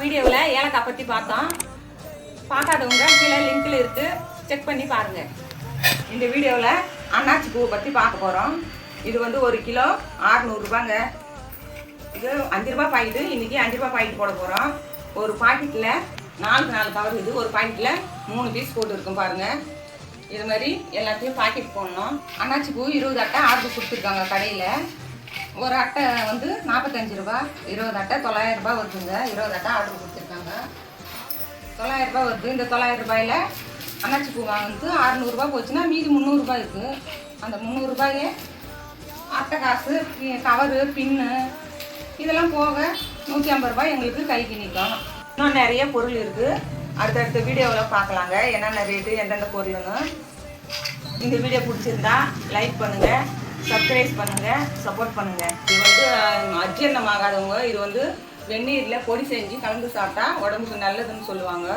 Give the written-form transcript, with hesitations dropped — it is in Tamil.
வீடியோவில் ஏலக்காய் பற்றி பார்த்தோம். பார்க்காதவங்க கீழே லிங்க்கில் இருக்குது, செக் பண்ணி பாருங்கள். இந்த வீடியோவில் அன்னாச்சி பூவை பற்றி பார்க்க போகிறோம். இது வந்து 1 கிலோ 600 ரூபாங்க. இது 5 ரூபா பாக்கெட்டு. இன்றைக்கி 5 ரூபா பாக்கெட் போட போகிறோம். ஒரு பாக்கெட்டில் 4 கவர். இது ஒரு பாக்கெட்டில் 3 பீஸ் போட்டு இருக்கும் பாருங்கள். இது மாதிரி எல்லாத்தையும் பாக்கெட் போடணும். அன்னாச்சி பூ 20 அட்டை ஆர்டர் கொடுத்துருக்காங்க கடையில். ஒரு அட்டை வந்து 45 ரூபா, 20 அட்டை 900 ரூபா வருதுங்க. 20 அட்டை ஆர்டர் கொடுத்துருக்காங்க. 900 ரூபா வருது. இந்த 900 ரூபாயில் அன்னாச்சி பூ வாங்கினது 600 ரூபா போச்சுன்னா மீதி 300 ரூபாய் இருக்குது. அந்த 300 ரூபாயே அட்டை காசு, கவரு, பின்னு இதெல்லாம் போக 150 ரூபாய் எங்களுக்கு கைக்கு நிற்கும். இன்னும் நிறைய பொருள் இருக்குது. அடுத்தடுத்த வீடியோவில் பார்க்கலாங்க என்னென்ன ரேட்டு, எந்தெந்த பொருள்னு. இந்த வீடியோ பிடிச்சிருந்தா லைக் பண்ணுங்கள், சப்ஸ்கிரைப் பண்ணுங்கள், சப்போர்ட் பண்ணுங்கள். இது வந்து அஜீரணம் ஆகாதவங்க இது வந்து வெந்நீரில் பொடி செஞ்சு கலந்து சாப்பிட்டா உடம்புக்கு நல்லதுன்னு சொல்லுவாங்க.